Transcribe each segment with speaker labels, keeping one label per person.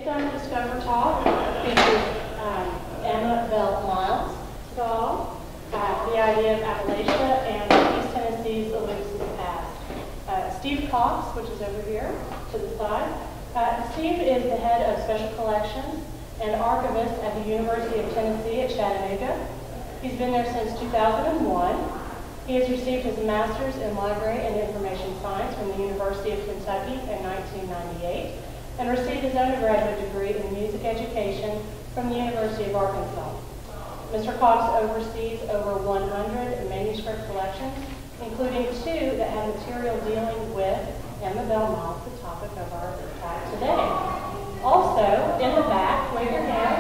Speaker 1: Victim Discover Talk features Emma Bell Miles' doll, the idea of Appalachia, and East Tennessee's elusive past. Steve Cox, which is over here to the side. Steve is the head of Special Collections and archivist at the University of Tennessee at Chattanooga. He's been there since 2001. He has received his master's in library and information science from the University of Kentucky in 1998 and received his undergraduate degree in music education from the University of Arkansas. Mr. Cox oversees over 100 manuscript collections, including 2 that have material dealing with Emma Bell Miles, the topic of our talk today. Also, in the back, wave your hand.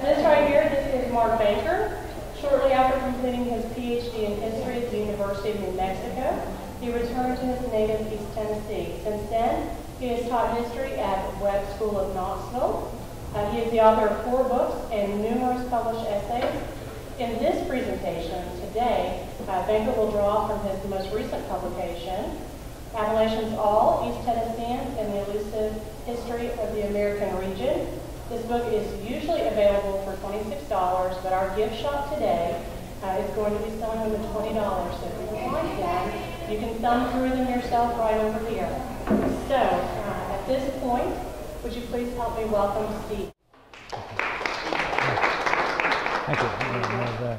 Speaker 1: This right here, this is Mark Baker. Shortly after completing his PhD in history at the University of New Mexico, he returned to his native East Tennessee. Since then, he has taught history at Webb School of Knoxville. He is the author of 4 books and numerous published essays. In this presentation today, Baker will draw from his most recent publication, Appalachians All, East Tennesseans, and the Elusive History of the American Region. This book is usually available for $26, but our gift shop today is going to be selling them at $20. So if you would like them, you can thumb through them yourself right over here. So at this point, would you please help me welcome Steve?
Speaker 2: Thank you.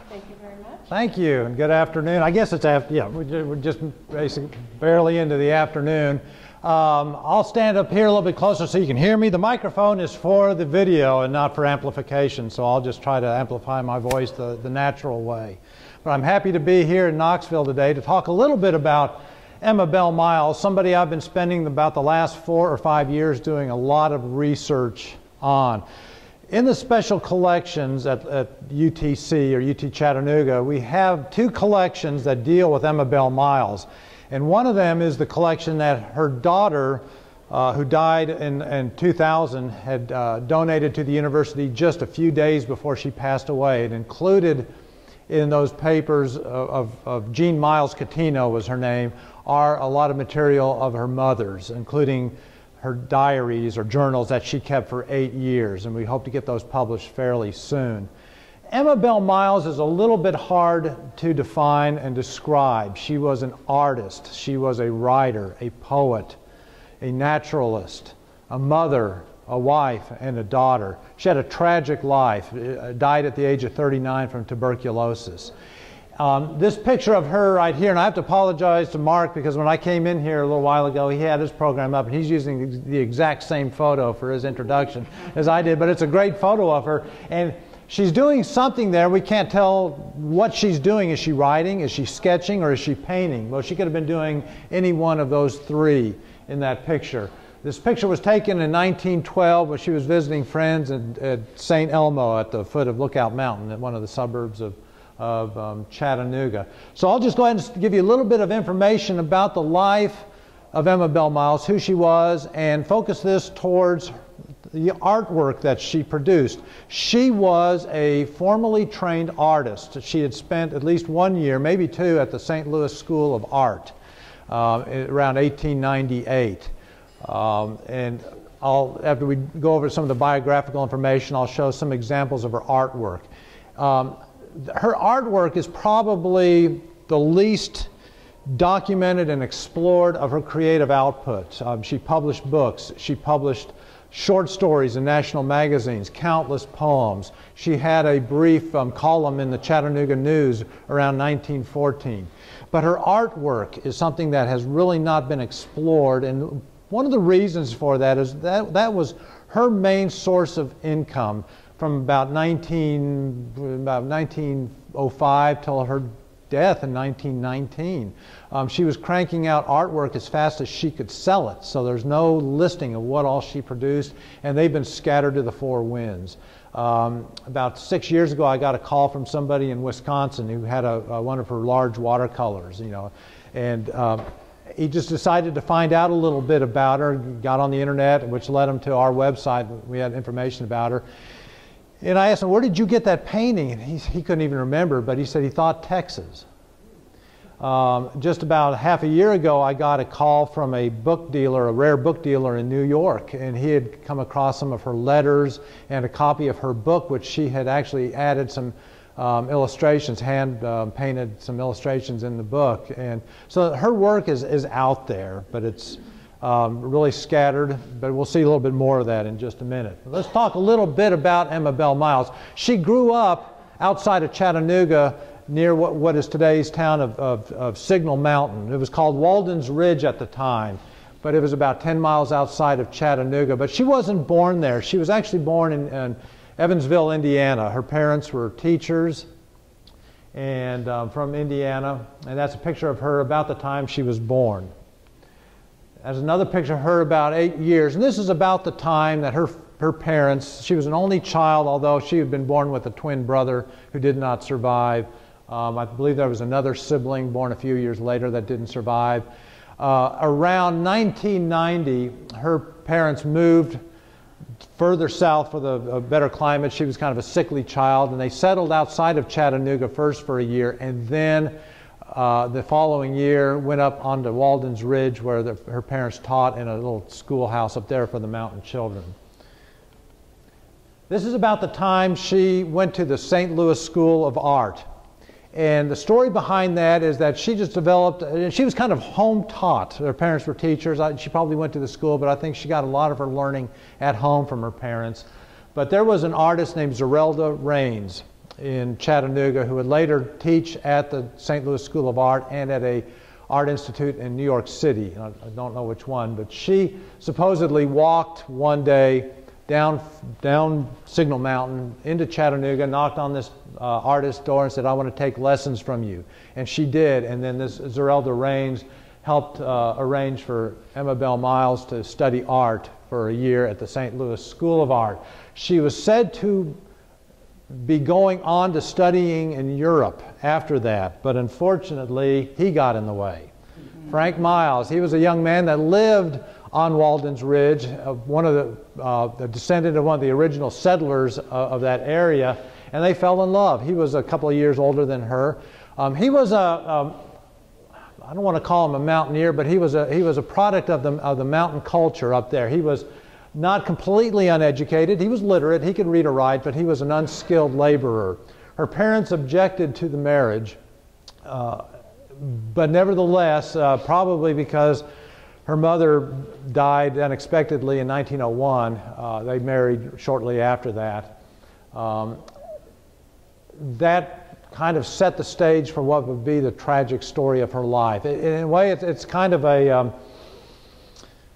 Speaker 1: Thank you very much.
Speaker 2: Thank you, and good afternoon. I guess it's after, yeah, we're just basically barely into the afternoon. I'll stand up here a little bit closer so you can hear me. The microphone is for the video and not for amplification, so I'll just try to amplify my voice the natural way. But I'm happy to be here in Knoxville today to talk a little bit about Emma Bell Miles, somebody I've been spending about the last 4 or 5 years doing a lot of research on. In the special collections at UTC or UT Chattanooga, we have 2 collections that deal with Emma Bell Miles. And one of them is the collection that her daughter, who died in 2000, had donated to the university just a few days before she passed away. It included in those papers of Jean Miles Catino was her name, are a lot of material of her mother's, including her diaries or journals that she kept for 8 years, and we hope to get those published fairly soon. Emma Bell Miles is a little bit hard to define and describe. She was an artist, she was a writer, a poet, a naturalist, a mother, a wife, and a daughter. She had a tragic life, died at the age of 39 from tuberculosis. This picture of her right here, and I have to apologize to Mark because when I came in here a little while ago, he had his program up and he's using the exact same photo for his introduction as I did, but it's a great photo of her. And she's doing something there. We can't tell what she's doing. Is she writing? Is she sketching? Or is she painting? Well, she could have been doing any one of those 3 in that picture. This picture was taken in 1912 when she was visiting friends at St. Elmo at the foot of Lookout Mountain at one of the suburbs of Chattanooga. So I'll just go ahead and give you a little bit of information about the life of Emma Bell Miles, who she was, and focus this towards the artwork that she produced. She was a formally trained artist. She had spent at least 1 year, maybe 2, at the St. Louis School of Art around 1898. And after we go over some of the biographical information, I'll show some examples of her artwork. Her artwork is probably the least documented and explored of her creative output. She published books. She published short stories in national magazines, countless poems. She had a brief column in the Chattanooga News around 1914. But her artwork is something that has really not been explored, and one of the reasons for that is that was her main source of income from about 1905 till her death in 1919. She was cranking out artwork as fast as she could sell it, so there's no listing of what all she produced, and they've been scattered to the 4 winds. About 6 years ago, I got a call from somebody in Wisconsin who had one of her large watercolors, and he just decided to find out a little bit about her, got on the internet, which led him to our website. We had information about her. And I asked him, where did you get that painting? And he couldn't even remember, but he said he thought Texas. Just about half a year ago, I got a call from a book dealer, a rare book dealer in New York, and he had come across some of her letters and a copy of her book, which she had actually added some illustrations, hand painted some illustrations in the book. And so her work is out there, but it's really scattered, but we'll see a little bit more of that in just a minute. Let's talk a little bit about Emma Bell Miles. She grew up outside of Chattanooga near what is today's town of Signal Mountain. It was called Walden's Ridge at the time, but it was about 10 miles outside of Chattanooga. But she wasn't born there. She was actually born in Evansville, Indiana. Her parents were teachers and from Indiana, and that's a picture of her about the time she was born. There's another picture of her about 8 years, and this is about the time that her parents, she was an only child, although she had been born with a twin brother who did not survive. I believe there was another sibling born a few years later that didn't survive. Around 1990, her parents moved further south for a better climate. She was kind of a sickly child, and they settled outside of Chattanooga first for a year, and then the following year went up onto Walden's Ridge, where her parents taught in a little schoolhouse up there for the mountain children. This is about the time she went to the St. Louis School of Art. And the story behind that is that she just developed, she was kind of home taught. Her parents were teachers. She probably went to the school, but I think she got a lot of her learning at home from her parents. But there was an artist named Zerelda Raines in Chattanooga who would later teach at the St. Louis School of Art and at a art institute in New York City. I don't know which one, but she supposedly walked one day down Signal Mountain into Chattanooga, knocked on this artist's door and said, "I want to take lessons from you." And she did, and then this Zerelda Raines helped arrange for Emma Bell Miles to study art for a year at the St. Louis School of Art. She was said to be going on to studying in Europe after that, but unfortunately he got in the way. Frank Miles, he was a young man that lived on Walden's Ridge, one of the descendant of one of the original settlers of that area, and they fell in love. He was a couple of years older than her. He was I don't want to call him a mountaineer, but he was a product of the mountain culture up there. He was not completely uneducated. He was literate. He could read or write, but he was an unskilled laborer. Her parents objected to the marriage, but nevertheless, probably because her mother died unexpectedly in 1901. They married shortly after that. That kind of set the stage for what would be the tragic story of her life. In a way, it's kind of a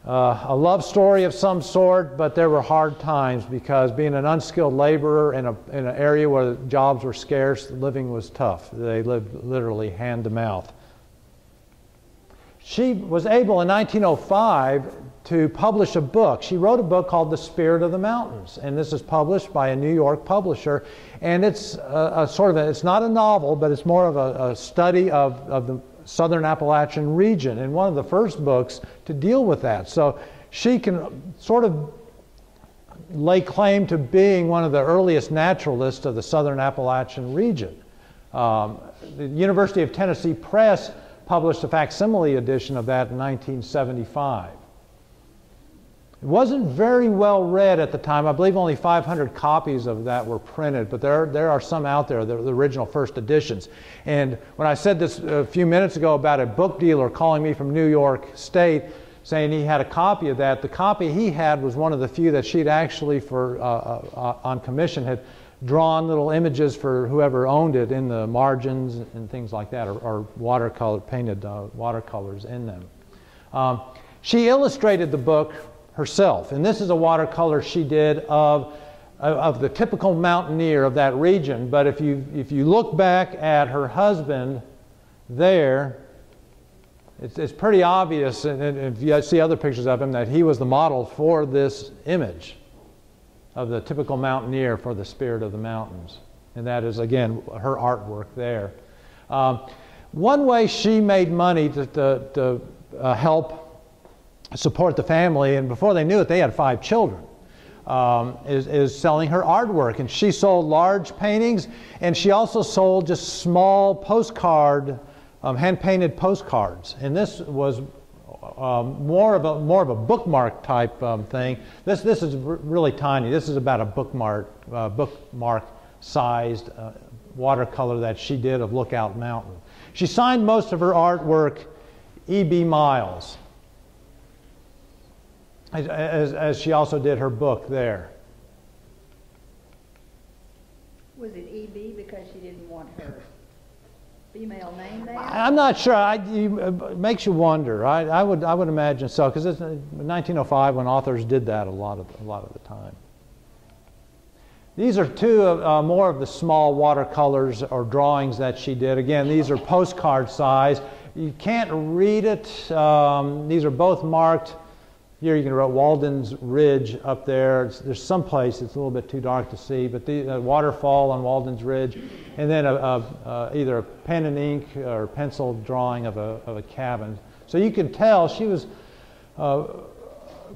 Speaker 2: love story of some sort, but there were hard times because being an unskilled laborer in an area where jobs were scarce, living was tough. They lived literally hand to mouth. She was able in 1905 to publish a book. She wrote a book called The Spirit of the Mountains, and this is published by a New York publisher. And it's it's not a novel, but it's more of a study of the Southern Appalachian region, and one of the first books to deal with that. So she can sort of lay claim to being one of the earliest naturalists of the Southern Appalachian region. The University of Tennessee Press published a facsimile edition of that in 1975. It wasn't very well read at the time. I believe only 500 copies of that were printed, but there are some out there, the original first editions. And when I said this a few minutes ago about a book dealer calling me from New York State saying he had a copy of that, the copy he had was one of the few that she'd actually, on commission, had drawn little images for whoever owned it in the margins and things like that, or watercolor, painted watercolors in them. She illustrated the book herself, and this is a watercolor she did of the typical mountaineer of that region. But if you look back at her husband there, it's pretty obvious, and if you see other pictures of him, that he was the model for this image of the typical mountaineer for The Spirit of the Mountains. And that is, again, her artwork there. One way she made money to help support the family, and before they knew it, they had 5 children, is selling her artwork. And she sold large paintings, and she also sold just small postcard hand-painted postcards, and this was more of a bookmark type thing. This is really tiny. This is about a bookmark sized watercolor that she did of Lookout Mountain. She signed most of her artwork E.B. Miles, as she also did her book there.
Speaker 3: Was it E.B. because she didn't want her female name there?
Speaker 2: I'm not sure. It makes you wonder. I would imagine so, because it's 1905 when authors did that a lot of the time. These are two more of the small watercolors or drawings that she did. Again, these are postcard size. You can't read it. These are both marked. Here you can write Walden's Ridge up there. There's some place it's a little bit too dark to see, but the waterfall on Walden's Ridge, and then either a pen and ink or pencil drawing of a cabin. So you can tell she was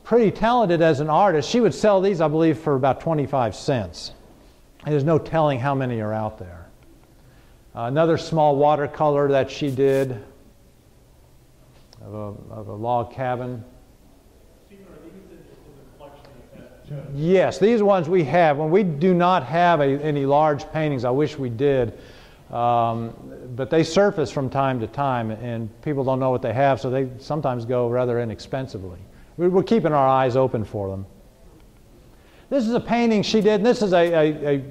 Speaker 2: pretty talented as an artist. She would sell these, I believe, for about 25 cents. And there's no telling how many are out there. Another small watercolor that she did of a log cabin. Yes, these ones we have. When we do not have any large paintings, I wish we did, but they surface from time to time, and people don't know what they have, so they sometimes go rather inexpensively. We're keeping our eyes open for them. This is a painting she did, and this is a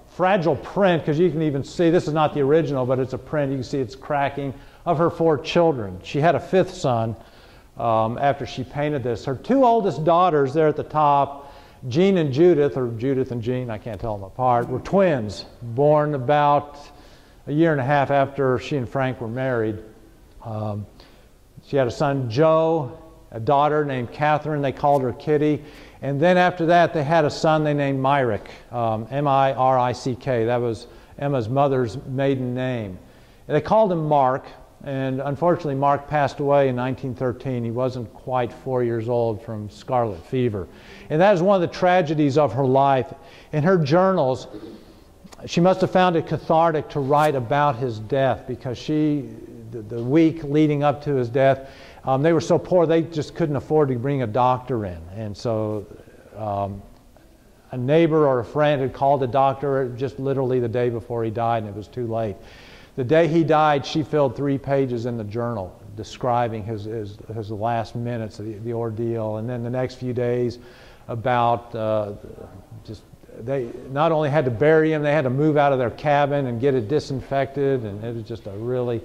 Speaker 2: fragile print, because you can even see, this is not the original, but it's a print. You can see it's cracking, of her 4 children. She had a 5th son. After she painted this. Her 2 oldest daughters there at the top, Jean and Judith, or Judith and Jean, I can't tell them apart, were twins, born about a year and a half after she and Frank were married. She had a son, Joe, a daughter named Catherine. They called her Kitty. And then after that, they had a son they named Myrick, M-I-R-I-C-K. That was Emma's mother's maiden name. And they called him Mark. And unfortunately, Mark passed away in 1913. He wasn't quite 4 years old from scarlet fever. And that is one of the tragedies of her life. In her journals, she must have found it cathartic to write about his death, because the week leading up to his death, they were so poor they just couldn't afford to bring a doctor in. And so a neighbor or a friend had called a doctor just literally the day before he died, and it was too late. The day he died, she filled 3 pages in the journal describing his last minutes, the ordeal, and then the next few days about they not only had to bury him, they had to move out of their cabin and get it disinfected, and it was just a really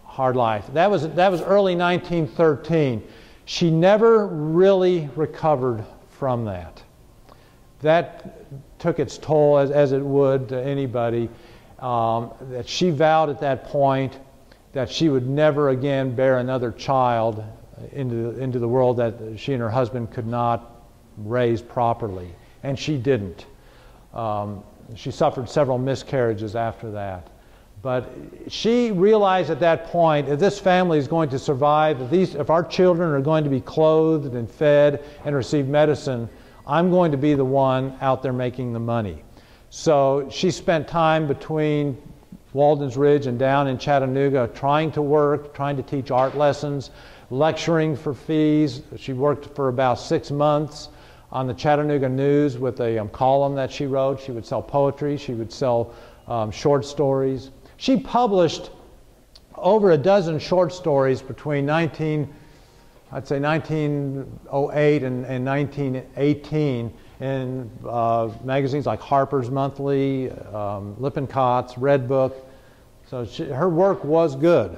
Speaker 2: hard life. That was early 1913. She never really recovered from that. That took its toll, as it would to anybody. That she vowed at that point that she would never again bear another child into the world that she and her husband could not raise properly. And she didn't. She suffered several miscarriages after that. But she realized at that point, if this family is going to survive, if our children are going to be clothed and fed and receive medicine, I'm going to be the one out there making the money. So she spent time between Walden's Ridge and down in Chattanooga trying to work, trying to teach art lessons, lecturing for fees. She worked for about 6 months on the Chattanooga News with a column that she wrote. She would sell poetry. She would sell short stories. She published over a dozen short stories between 1908 and 1918. In magazines like Harper's Monthly, Lippincott's, Red Book. So her work was good.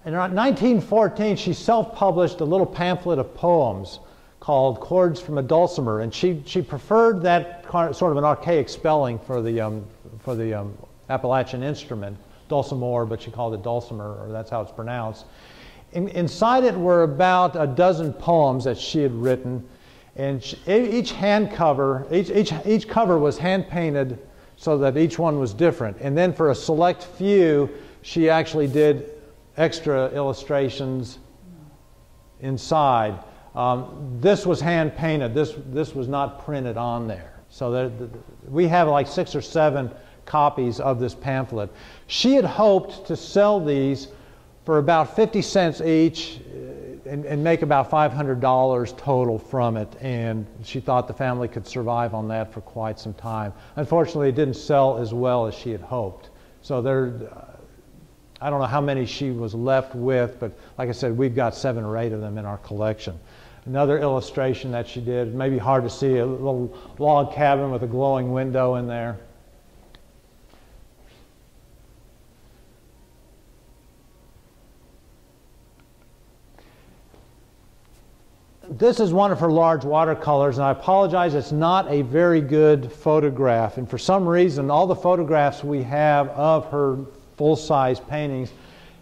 Speaker 2: In 1914, she self-published a little pamphlet of poems called Chords from a Dulcimer, and she preferred that sort of an archaic spelling for the Appalachian instrument, dulcimer, but she called it dulcimer, or that's how it's pronounced. Inside it were about a dozen poems that she had written. And each cover was hand painted so that each one was different. And then for a select few, she actually did extra illustrations inside. This was hand painted. This was not printed on there. So we have like 6 or 7 copies of this pamphlet. She had hoped to sell these for about 50 cents each and make about $500 total from it, and she thought the family could survive on that for quite some time. Unfortunately, it didn't sell as well as she had hoped. So there, I don't know how many she was left with, but like I said, we've got 7 or 8 of them in our collection. Another illustration that she did, maybe hard to see, a little log cabin with a glowing window in there. This is one of her large watercolors, and I apologize, it's not a very good photograph. And for some reason, all the photographs we have of her full-size paintings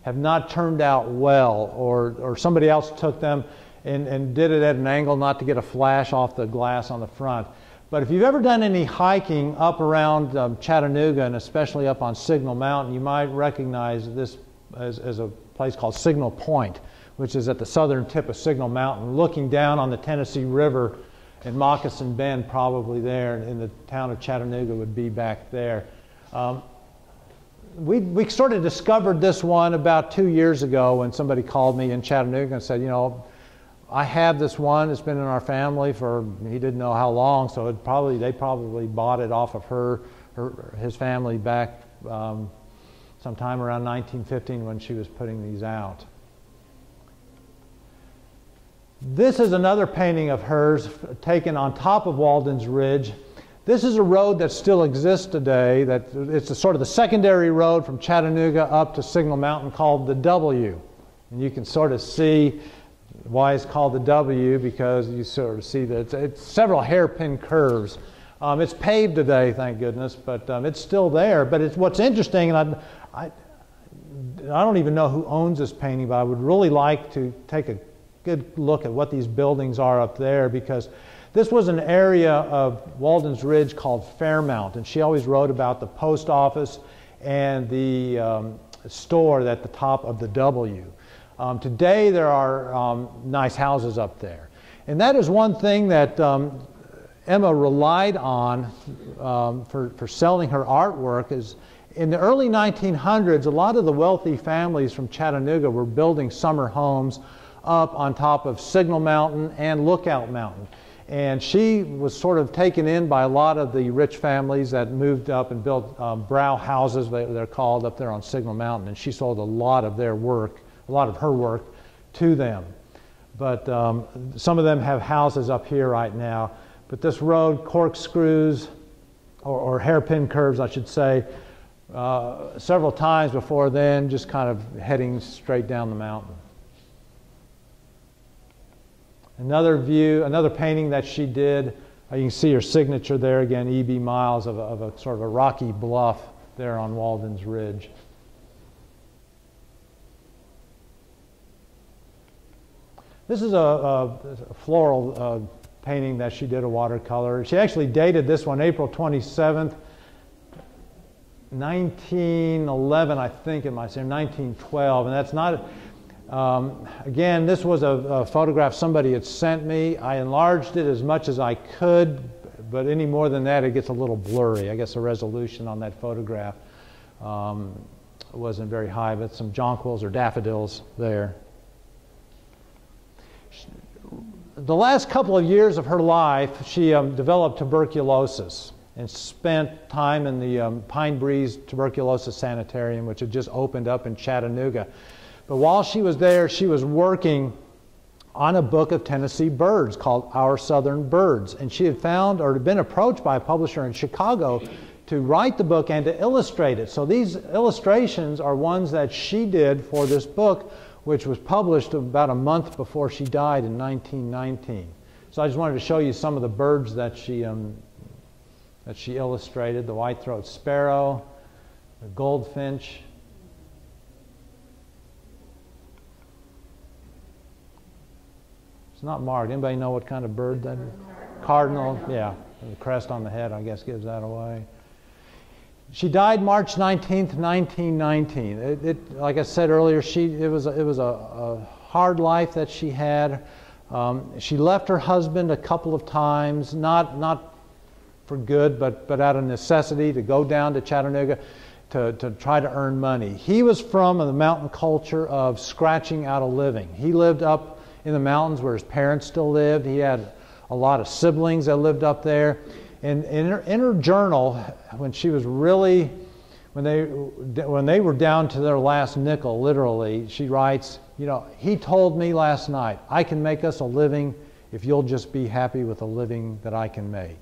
Speaker 2: have not turned out well, or somebody else took them and did it at an angle not to get a flash off the glass on the front. But if you've ever done any hiking up around Chattanooga, and especially up on Signal Mountain, you might recognize this as a place called Signal Point, which is at the southern tip of Signal Mountain, looking down on the Tennessee River, and Moccasin Bend probably there, and the town of Chattanooga would be back there. We sort of discovered this one about 2 years ago when somebody called me in Chattanooga and said, you know, I have this one, it's been in our family for, he didn't know how long, so they probably bought it off of his family back sometime around 1915 when she was putting these out. This is another painting of hers taken on top of Walden's Ridge. This is a road that still exists today. It's sort of the secondary road from Chattanooga up to Signal Mountain called the W. And you can sort of see why it's called the W, because you sort of see that it's several hairpin curves. It's paved today, thank goodness, but it's still there. But what's interesting, and I don't even know who owns this painting, but I would really like to take a good look at what these buildings are up there, because this was an area of Walden's Ridge called Fairmount, and she always wrote about the post office and the store at the top of the W. Today there are nice houses up there. And that is one thing that Emma relied on for selling her artwork. Is in the early 1900s, a lot of the wealthy families from Chattanooga were building summer homes up on top of Signal Mountain and Lookout Mountain. And she was sort of taken in by a lot of the rich families that moved up and built brow houses, they're called, up there on Signal Mountain. And she sold a lot of their work, a lot of her work, to them. But some of them have houses up here right now. But this road corkscrews, or hairpin curves, I should say, several times before then, just kind of heading straight down the mountain. Another view, another painting that she did, you can see her signature there again, E.B. Miles, of a sort of a rocky bluff there on Walden's Ridge. This is a floral painting that she did, a watercolor. She actually dated this one April 27th, 1911, I think it might say, 1912, and that's not... again, this was a photograph somebody had sent me. I enlarged it as much as I could, but any more than that, it gets a little blurry. I guess the resolution on that photograph wasn't very high, but some jonquils or daffodils there. The last couple of years of her life, she developed tuberculosis and spent time in the Pine Breeze Tuberculosis Sanitarium, which had just opened up in Chattanooga. But while she was there, she was working on a book of Tennessee birds called Our Southern Birds. And she had found, or had been approached by a publisher in Chicago to write the book and to illustrate it. So these illustrations are ones that she did for this book, which was published about a month before she died in 1919. So I just wanted to show you some of the birds that she illustrated: the white-throated sparrow, the goldfinch. It's not marked. Anybody know what kind of bird that is? Cardinal, yeah. The crest on the head, I guess, gives that away. She died March 19th, 1919. Like I said earlier, it was a hard life that she had. She left her husband a couple of times, not for good, but out of necessity to go down to Chattanooga to try to earn money. He was from the mountain culture of scratching out a living. He lived up in the mountains where his parents still lived. He had a lot of siblings that lived up there. And in her journal, when she was really, when they were down to their last nickel, literally, she writes, you know, he told me last night, I can make us a living if you'll just be happy with the living that I can make.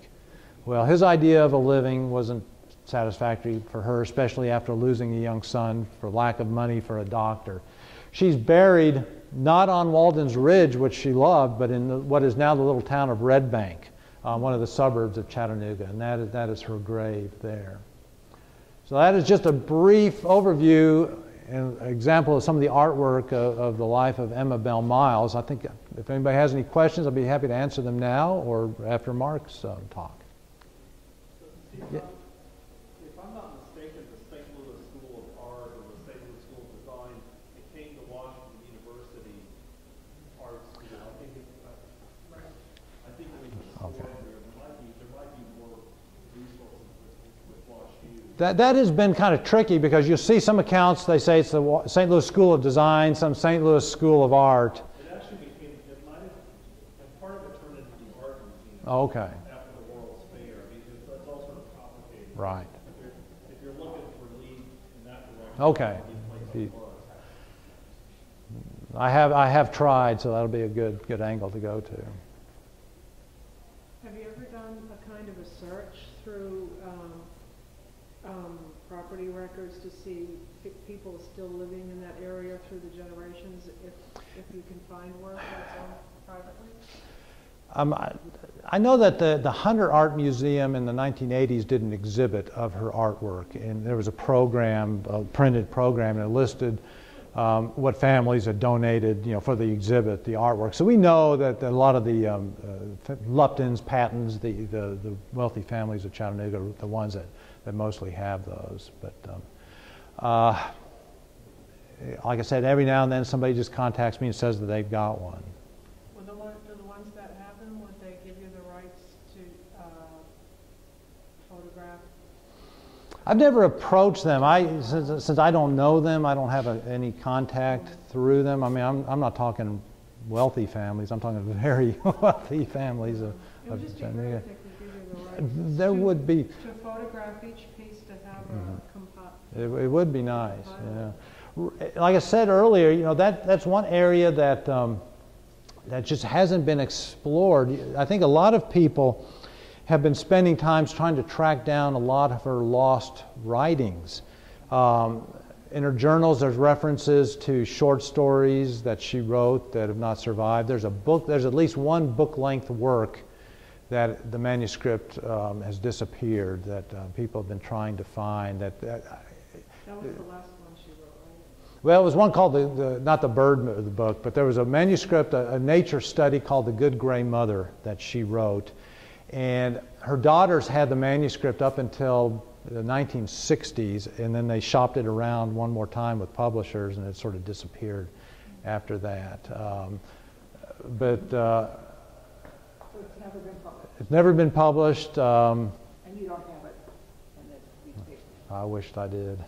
Speaker 2: Well, his idea of a living wasn't satisfactory for her, especially after losing a young son for lack of money for a doctor. She's buried not on Walden's Ridge, which she loved, but in what is now the little town of Red Bank, one of the suburbs of Chattanooga, and that is her grave there. So that is just a brief overview and example of some of the artwork of the life of Emma Bell Miles. I think if anybody has any questions, I'll be happy to answer them now or after Mark's talk. Yeah.
Speaker 4: If I'm not mistaken, the St. Louis School of Art or the St. Louis School of Design, it came to Washington University Art School. I think it was explored there. There might be more resources with WashU.
Speaker 2: That has been kind of tricky because you'll see some accounts, they say it's the St. Louis School of Design, some St. Louis School of Art.
Speaker 4: It actually became, it might have, and part of it turned into the art museum.
Speaker 2: Oh, okay.
Speaker 4: After the World's Fair. I mean, it's all sort of complicated.
Speaker 2: Right.
Speaker 4: If you're looking for lead in that direction,
Speaker 2: Okay. I have tried, so that'll be a good angle to go to.
Speaker 5: Have you ever done a kind of a search through property records to see if people still living in that area through the generations, if you can find work that's owned privately?
Speaker 2: I know that the Hunter Art Museum in the 1980s did an exhibit of her artwork, and there was a program, a printed program, and it listed what families had donated, you know, for the exhibit, the artwork. So we know that a lot of the Luptons, Pattons, the wealthy families of Chattanooga are the ones that mostly have those. But like I said, every now and then somebody just contacts me and says that they've got one.
Speaker 5: Well, the ones that have them, would they give you the rights to photograph?
Speaker 2: I've never approached them. Since I don't know them, I don't have any contact through them. I mean, I'm not talking wealthy families. I'm talking very wealthy families of Chattanooga. There would be.
Speaker 5: To photograph each piece to have a composite.
Speaker 2: It would be nice. Yeah. Like I said earlier, you know, that's one area that that just hasn't been explored. I think a lot of people have been spending time trying to track down a lot of her lost writings. In her journals, there's references to short stories that she wrote that have not survived. There's at least one book-length work that the manuscript has disappeared, that people have been trying to find. That
Speaker 5: was the last one she wrote, right?
Speaker 2: Well, it was one called not the bird of the book, but there was a manuscript, a nature study called The Good Gray Mother that she wrote. And her daughters had the manuscript up until the 1960s, and then they shopped it around one more time with publishers, and it sort of disappeared after that.
Speaker 3: So it's never been published?
Speaker 2: It's never been published.
Speaker 3: And you don't have it in this newspaper?
Speaker 2: I wished I did.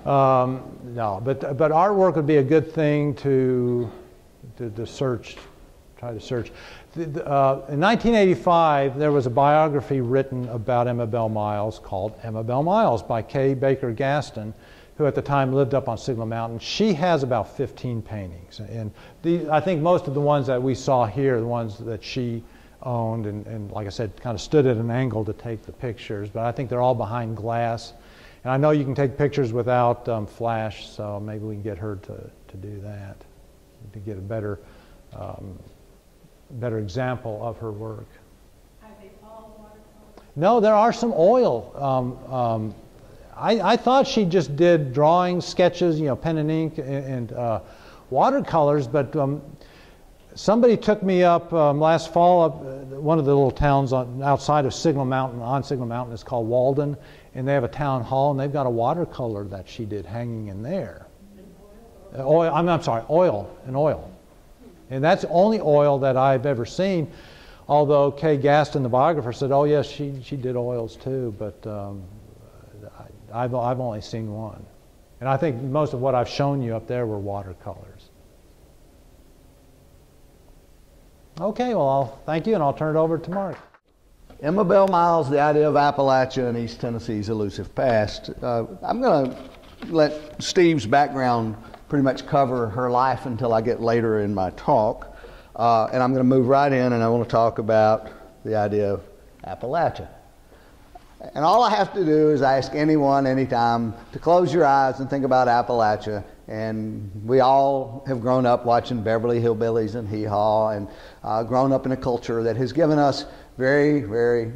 Speaker 2: No, but artwork would be a good thing to search. Try to search. In 1985, there was a biography written about Emma Bell Miles called Emma Bell Miles by Kay Baker Gaston, who at the time lived up on Signal Mountain. She has about 15 paintings. And I think most of the ones that we saw here are the ones that she owned and like I said, kind of stood at an angle to take the pictures. But I think they're all behind glass. And I know you can take pictures without flash, so maybe we can get her to do that, to get a better example of her work.
Speaker 1: Are they all watercolors?
Speaker 2: No, there are some oil. I thought she just did drawings, sketches, you know, pen and ink, and watercolors, but somebody took me up last fall up one of the little towns outside of Signal Mountain, on Signal Mountain, is called Walden, and they have a town hall, and they've got a watercolor that she did hanging in there. I'm sorry, oil. And that's the only oil that I've ever seen. Although Kay Gaston, the biographer, said, oh yes, she did oils too, but I've only seen one. And I think most of what I've shown you up there were watercolors. Okay, well, I'll thank you, and I'll turn it over to Mark.
Speaker 6: Emma Bell Miles, The Idea of Appalachia and East Tennessee's Elusive Past. I'm going to let Steve's background pretty much cover her life until I get later in my talk. And I'm going to move right in, and I want to talk about the idea of Appalachia. And all I have to do is ask anyone, anytime, to close your eyes and think about Appalachia. And we all have grown up watching Beverly Hillbillies and Hee Haw, and grown up in a culture that has given us very, very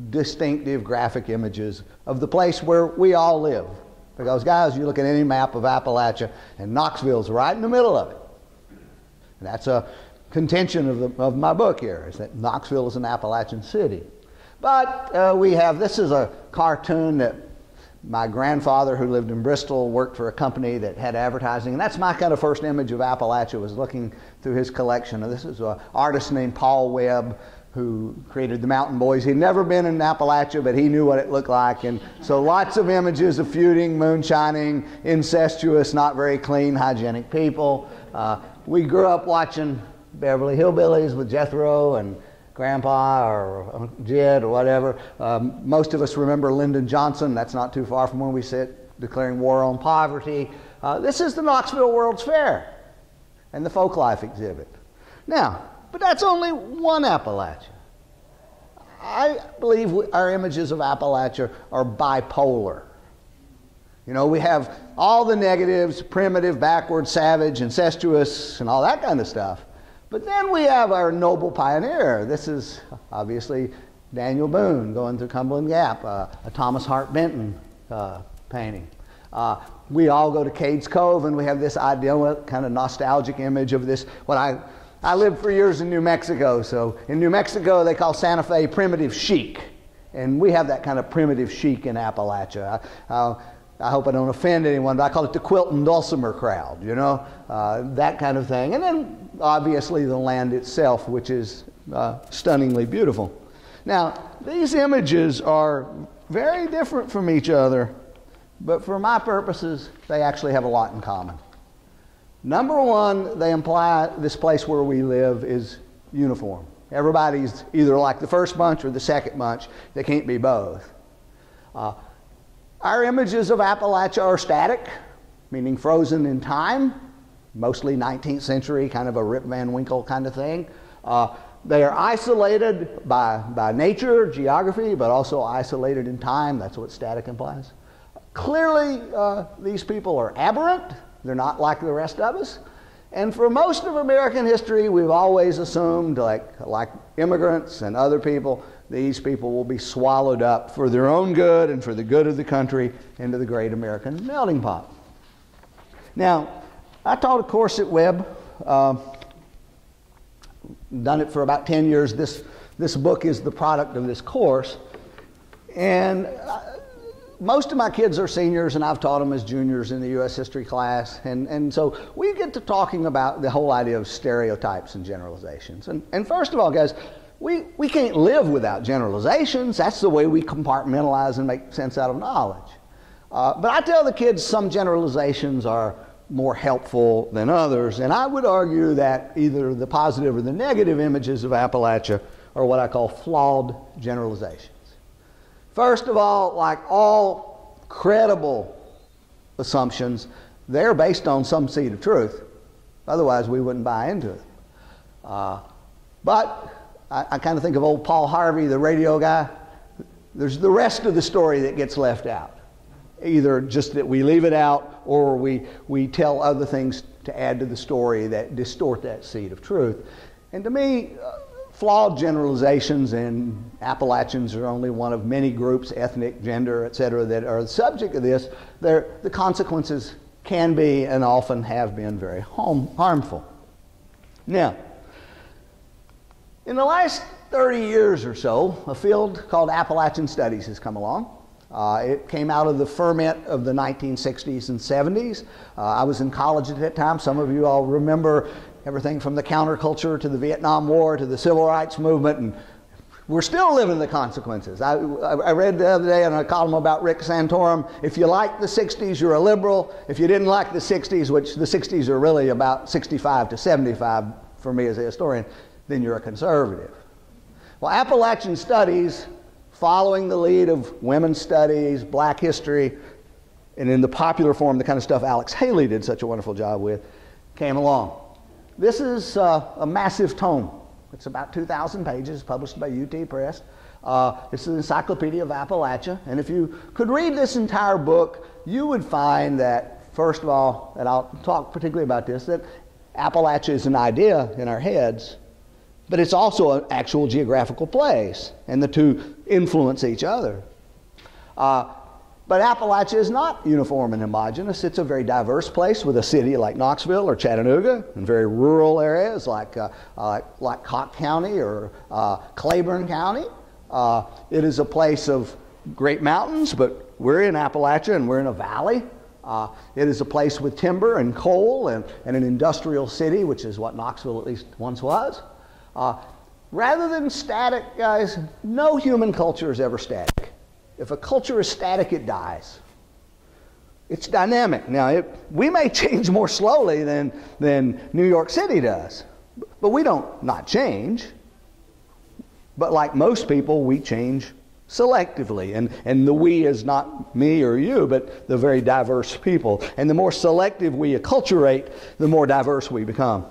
Speaker 6: distinctive graphic images of the place where we all live. Because guys, you look at any map of Appalachia, and Knoxville's right in the middle of it. And that's a contention of my book here, is that Knoxville is an Appalachian city. But we have, this is a cartoon that my grandfather, who lived in Bristol, worked for a company that had advertising. And that's my kind of first image of Appalachia, was looking through his collection. And this is an artist named Paul Webb, who created the Mountain Boys. He'd never been in Appalachia, but he knew what it looked like. And so lots of images of feuding, moonshining, incestuous, not very clean, hygienic people. We grew up watching Beverly Hillbillies with Jethro and Grandpa or Jed or whatever. Most of us remember Lyndon Johnson. That's not too far from where we sit, declaring war on poverty. This is the Knoxville World's Fair and the folk life exhibit. Now, but that's only one Appalachia. I believe our images of Appalachia are bipolar. You know, we have all the negatives, primitive, backward, savage, incestuous, and all that kind of stuff. But then we have our noble pioneer. This is obviously Daniel Boone going through Cumberland Gap, a Thomas Hart Benton painting. We all go to Cades Cove, and we have this ideal, kind of nostalgic image of this, what I lived for years in New Mexico, so in New Mexico they call Santa Fe primitive chic, and we have that kind of primitive chic in Appalachia. I hope I don't offend anyone, but I call it the quilt and dulcimer crowd, you know, that kind of thing. And then obviously the land itself, which is stunningly beautiful. Now, these images are very different from each other, but for my purposes, they actually have a lot in common. Number one, they imply this place where we live is uniform. Everybody's either like the first bunch or the second bunch. They can't be both. Our images of Appalachia are static, meaning frozen in time, mostly 19th century, kind of a Rip Van Winkle kind of thing. They are isolated by nature, geography, but also isolated in time. That's what static implies. Clearly, these people are aberrant. They're not like the rest of us. And for most of American history, we've always assumed, like immigrants and other people, these people will be swallowed up for their own good and for the good of the country into the great American melting pot. Now, I taught a course at Webb, done it for about 10 years. This book is the product of this course. And most of my kids are seniors, and I've taught them as juniors in the U.S. history class. And so we get to talking about the whole idea of stereotypes and generalizations. And first of all, guys, we can't live without generalizations. That's the way we compartmentalize and make sense out of knowledge. But I tell the kids some generalizations are more helpful than others, and I would argue that either the positive or the negative images of Appalachia are what I call flawed generalizations. First of all, like all credible assumptions, they're based on some seed of truth. Otherwise, we wouldn't buy into it. But I kind of think of old Paul Harvey, the radio guy. There's the rest of the story that gets left out. Either just that we leave it out, or we tell other things to add to the story that distort that seed of truth. And to me, flawed generalizations, and Appalachians are only one of many groups, ethnic, gender, etc., that are the subject of this. The consequences can be and often have been very harmful. Now, in the last 30 years or so, a field called Appalachian Studies has come along. It came out of the ferment of the 1960s and 70s. I was in college at that time. Some of you all remember everything from the counterculture to the Vietnam War to the Civil Rights Movement, and we're still living the consequences. I read the other day in a column about Rick Santorum, if you like the 60s, you're a liberal. If you didn't like the 60s, which the 60s are really about 65 to 75 for me as a historian, then you're a conservative. Well, Appalachian studies, following the lead of women's studies, black history, and in the popular form, the kind of stuff Alex Haley did such a wonderful job with, came along. This is a massive tome. It's about 2,000 pages, published by UT Press. It's an encyclopedia of Appalachia. And if you could read this entire book, you would find that, first of all, and I'll talk particularly about this, that Appalachia is an idea in our heads, but it's also an actual geographical place, and the two influence each other. But Appalachia is not uniform and homogeneous. It's a very diverse place with a city like Knoxville or Chattanooga, and very rural areas like Cocke County or Claiborne County. It is a place of great mountains, but we're in Appalachia and we're in a valley. It is a place with timber and coal and an industrial city, which is what Knoxville at least once was. Rather than static, guys, no human culture is ever static. If a culture is static, it dies. It's dynamic. Now, we may change more slowly than New York City does, but we don't not change. But like most people, we change selectively. And the we is not me or you, but the very diverse people. And the more selective we acculturate, the more diverse we become.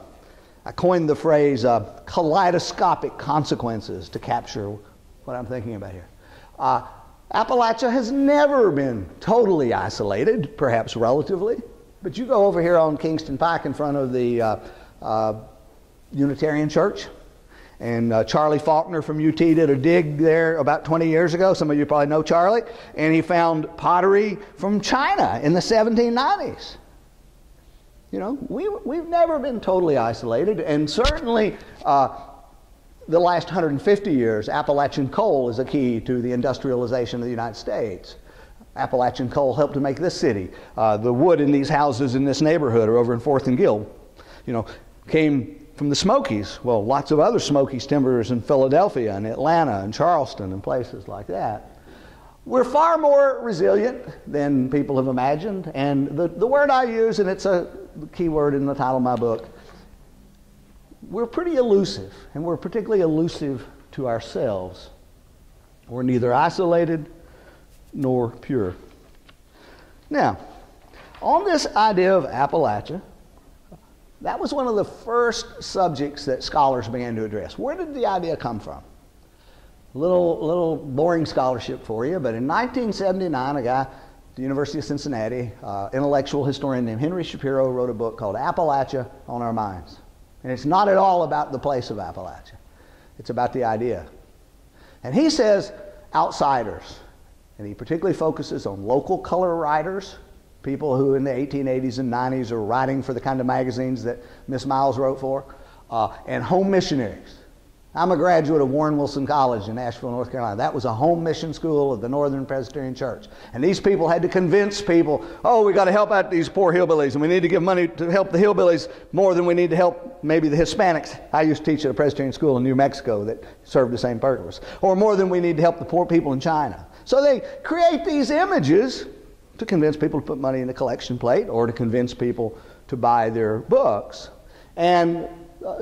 Speaker 6: I coined the phrase kaleidoscopic consequences to capture what I'm thinking about here. Appalachia has never been totally isolated, perhaps relatively, but you go over here on Kingston Pike in front of the Unitarian Church, and Charlie Faulkner from UT did a dig there about 20 years ago. Some of you probably know Charlie, and he found pottery from China in the 1790s. You know, we've never been totally isolated, and certainly the last 150 years, Appalachian coal is a key to the industrialization of the United States. Appalachian coal helped to make this city. The wood in these houses in this neighborhood or over in 4th and Guild, you know, came from the Smokies. Well, lots of other Smokies timbers in Philadelphia and Atlanta and Charleston and places like that. We're far more resilient than people have imagined. And the word I use, and it's a key word in the title of my book, we're pretty elusive, and we're particularly elusive to ourselves. We're neither isolated nor pure. Now, on this idea of Appalachia, that was one of the first subjects that scholars began to address. Where did the idea come from? A little boring scholarship for you, but in 1979, a guy at the University of Cincinnati, intellectual historian named Henry Shapiro, wrote a book called Appalachia on Our Minds. And it's not at all about the place of Appalachia. It's about the idea. And he says outsiders. And he particularly focuses on local color writers, people who in the 1880s and 90s are writing for the kind of magazines that Miss Miles wrote for, and home missionaries. I'm a graduate of Warren Wilson College in Asheville, North Carolina. That was a home mission school of the Northern Presbyterian Church. And these people had to convince people, oh, we got to help out these poor hillbillies, and we need to give money to help the hillbillies more than we need to help maybe the Hispanics. I used to teach at a Presbyterian school in New Mexico that served the same purpose. Or more than we need to help the poor people in China. So they create these images to convince people to put money in the collection plate or to convince people to buy their books. And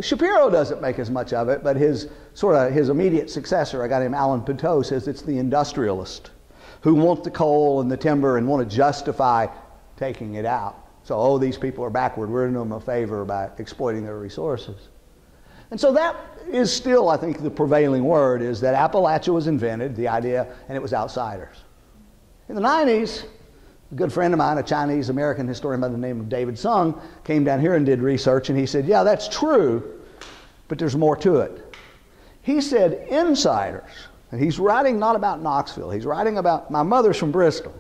Speaker 6: Shapiro doesn't make as much of it, but his immediate successor, a guy named Alan Pinto, says it's the industrialist who want the coal and the timber and want to justify taking it out. So, oh, these people are backward. We're doing them a favor by exploiting their resources. And so that is still, I think, the prevailing word is that Appalachia was invented, the idea, and it was outsiders. In the 90s, a good friend of mine, a Chinese-American historian by the name of David Sung, came down here and did research, and he said, yeah, that's true, but there's more to it. He said insiders, and he's writing not about Knoxville, he's writing about, my mother's from Bristol.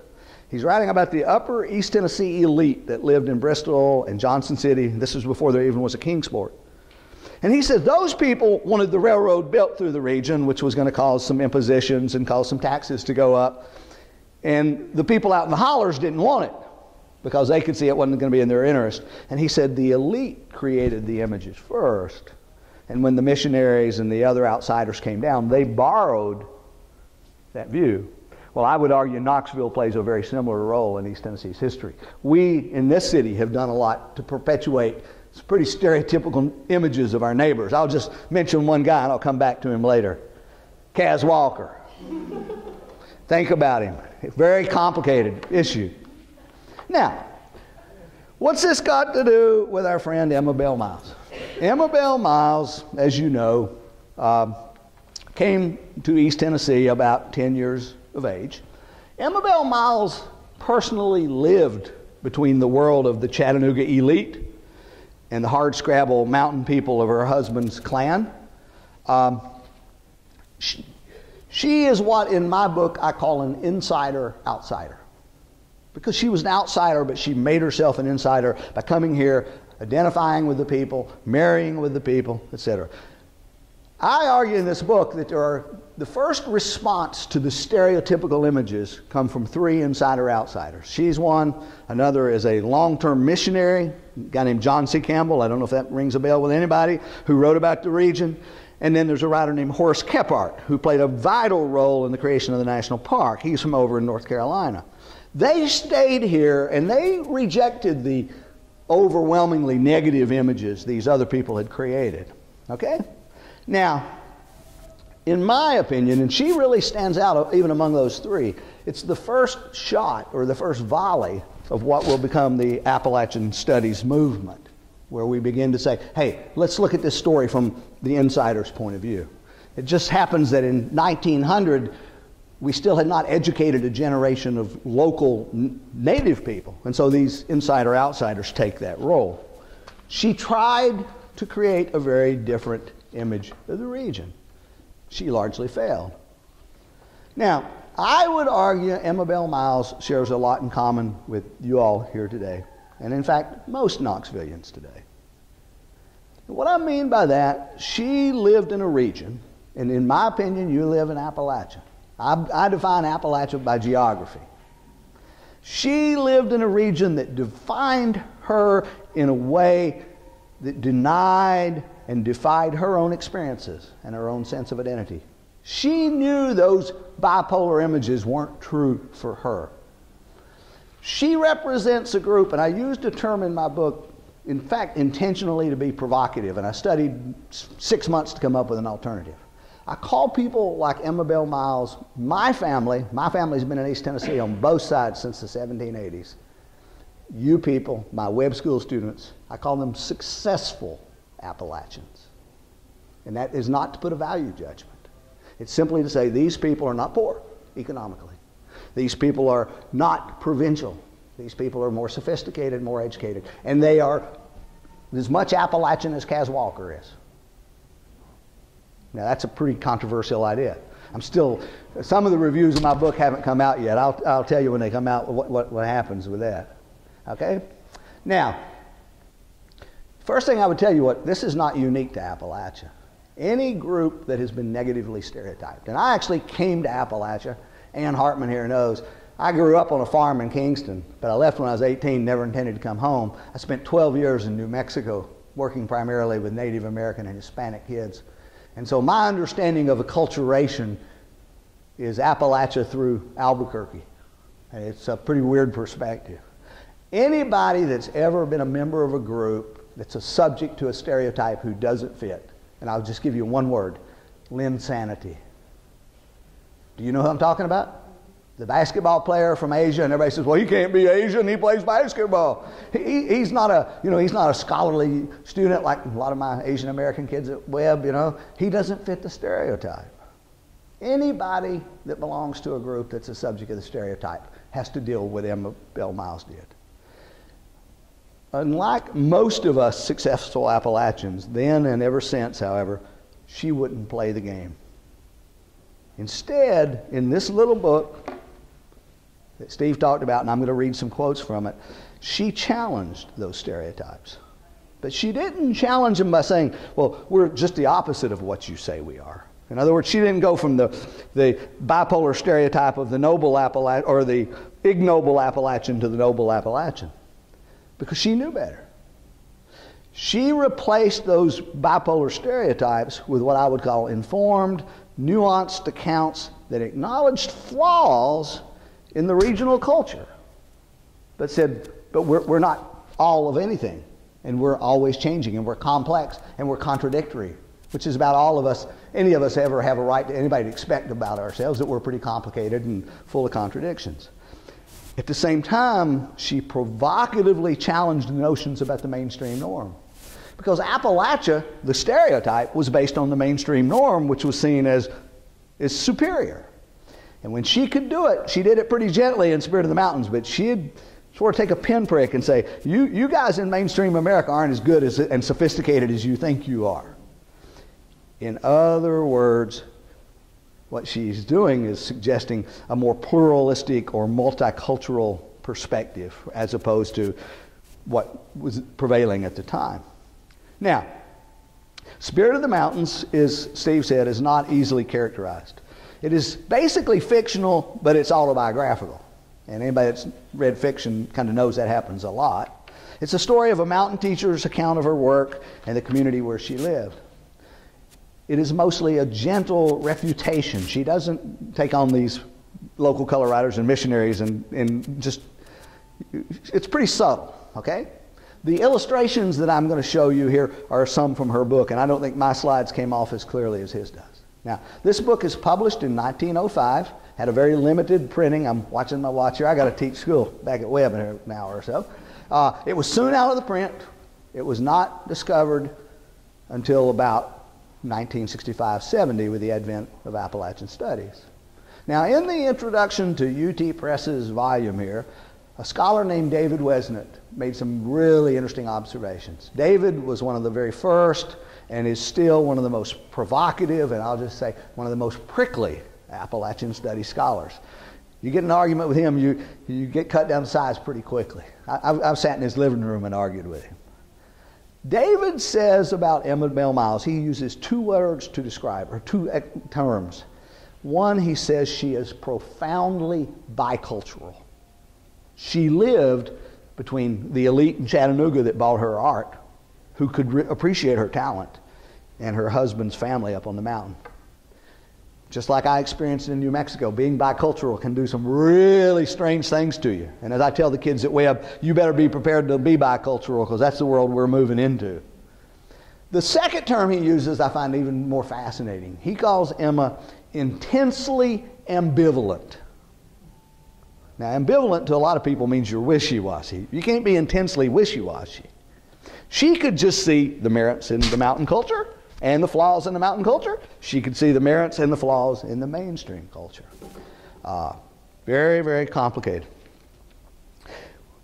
Speaker 6: He's writing about the upper East Tennessee elite that lived in Bristol and Johnson City. This was before there even was a Kingsport. And he said those people wanted the railroad built through the region, which was going to cause some impositions and cause some taxes to go up. And the people out in the hollers didn't want it. because they could see it wasn't going to be in their interest. And he said the elite created the images first. And when the missionaries and the other outsiders came down, they borrowed that view. Well, I would argue Knoxville plays a very similar role in East Tennessee's history. We, in this city, have done a lot to perpetuate some pretty stereotypical images of our neighbors. I'll just mention one guy, and I'll come back to him later. Kaz Walker. Think about him. A very complicated issue. Now, what's this got to do with our friend Emma Bell Miles? Emma Bell Miles, as you know, came to East Tennessee about 10 years of age. Emma Bell Miles personally lived between the world of the Chattanooga elite and the hardscrabble mountain people of her husband's clan. She is what in my book I call an insider-outsider. Because she was an outsider, but she made herself an insider by coming here, identifying with the people, marrying with the people, etc. I argue in this book that the first response to the stereotypical images come from three insider-outsiders. She's one. Another is a long-term missionary, a guy named John C. Campbell. I don't know if that rings a bell with anybody, who wrote about the region. And then there's a writer named Horace Kephart, who played a vital role in the creation of the national park. He's from over in North Carolina. They stayed here and they rejected the overwhelmingly negative images these other people had created. Okay? Now, in my opinion, and she really stands out even among those three, it's the first shot or the first volley of what will become the Appalachian Studies movement, where we begin to say, hey, let's look at this story from the insider's point of view. It just happens that in 1900, we still had not educated a generation of local native people. And so these insider-outsiders take that role. She tried to create a very different image of the region. She largely failed. Now, I would argue Emma Bell Miles shares a lot in common with you all here today. And in fact, most Knoxvillians today. What I mean by that, she lived in a region, and in my opinion, you live in Appalachia. I define Appalachia by geography. She lived in a region that defined her in a way that denied and defied her own experiences and her own sense of identity. She knew those bipolar images weren't true for her. She represents a group, and I used a term in my book, in fact, intentionally to be provocative, and I studied 6 months to come up with an alternative. I call people like Emma Bell Miles, my family's been in East Tennessee on both sides since the 1780s. You people, my web school students, I call them successful Appalachians. And that is not to put a value judgment. It's simply to say these people are not poor economically. These people are not provincial. These people are more sophisticated, more educated. And they are as much Appalachian as Kaz Walker is. Now, that's a pretty controversial idea. Some of the reviews of my book haven't come out yet. I'll tell you when they come out what happens with that. Okay? Now, first thing I would tell you, this is not unique to Appalachia. Any group that has been negatively stereotyped, and I actually came to Appalachia, Ann Hartman here knows, I grew up on a farm in Kingston, but I left when I was 18, never intended to come home. I spent 12 years in New Mexico, working primarily with Native American and Hispanic kids. And so my understanding of acculturation is Appalachia through Albuquerque. And it's a pretty weird perspective. Anybody that's ever been a member of a group that's a subject to a stereotype who doesn't fit, and I'll just give you one word, linsanity. Do you know who I'm talking about? The basketball player from Asia, and everybody says, well, he can't be Asian, he plays basketball. He's not a scholarly student like a lot of my Asian American kids at Webb, He doesn't fit the stereotype. Anybody that belongs to a group that's a subject of the stereotype has to deal with Emma Bell Miles did. Unlike most of us successful Appalachians, then and ever since, however, she wouldn't play the game. Instead, in this little book that Steve talked about, and I'm going to read some quotes from it, she challenged those stereotypes. But she didn't challenge them by saying, well, we're just the opposite of what you say we are. In other words, she didn't go from the bipolar stereotype of the noble Appalachian or the ignoble Appalachian to the noble Appalachian, because she knew better. She replaced those bipolar stereotypes with what I would call informed, nuanced accounts that acknowledged flaws in the regional culture, but said, but we're not all of anything, and we're always changing, and we're complex, and we're contradictory, which is about all of us, any of us ever have a right to anybody to expect about ourselves, that we're pretty complicated and full of contradictions. At the same time, she provocatively challenged notions about the mainstream norm. Because Appalachia, the stereotype, was based on the mainstream norm, which was seen as superior. And when she could do it, she did it pretty gently in Spirit of the Mountains, but she'd sort of take a pinprick and say, you guys in mainstream America aren't as good as, and sophisticated as you think you are. In other words, what she's doing is suggesting a more pluralistic or multicultural perspective as opposed to what was prevailing at the time. Now, Spirit of the Mountains, as Steve said, is not easily characterized. It is basically fictional, but it's autobiographical. And anybody that's read fiction kind of knows that happens a lot. It's a story of a mountain teacher's account of her work and the community where she lived. It is mostly a gentle refutation. She doesn't take on these local color writers and missionaries and just, it's pretty subtle, okay? The illustrations that I'm going to show you here are some from her book, and I don't think my slides came off as clearly as his does. Now, this book is published in 1905, had a very limited printing. I'm watching my watch here. I got to teach school back at Webb in an hour or so. It was soon out of the print. It was not discovered until about 1965-70 with the advent of Appalachian Studies. Now, in the introduction to UT Press's volume here, a scholar named David Wesnett made some really interesting observations. David was one of the very first and is still one of the most provocative, and I'll just say one of the most prickly Appalachian Studies scholars. You get in an argument with him, you get cut down to size pretty quickly. I've sat in his living room and argued with him. David says about Emma Bell Miles, he uses two words to describe her, two terms. One, he says she is profoundly bicultural. She lived between the elite in Chattanooga that bought her art, who could appreciate her talent, and her husband's family up on the mountain. Just like I experienced in New Mexico, being bicultural can do some really strange things to you. And as I tell the kids at Webb, you better be prepared to be bicultural, because that's the world we're moving into. The second term he uses I find even more fascinating. He calls Emma intensely ambivalent. Now, ambivalent to a lot of people means you're wishy-washy. You can't be intensely wishy-washy. She could just see the merits in the mountain culture and the flaws in the mountain culture. She could see the merits and the flaws in the mainstream culture. Very, very complicated.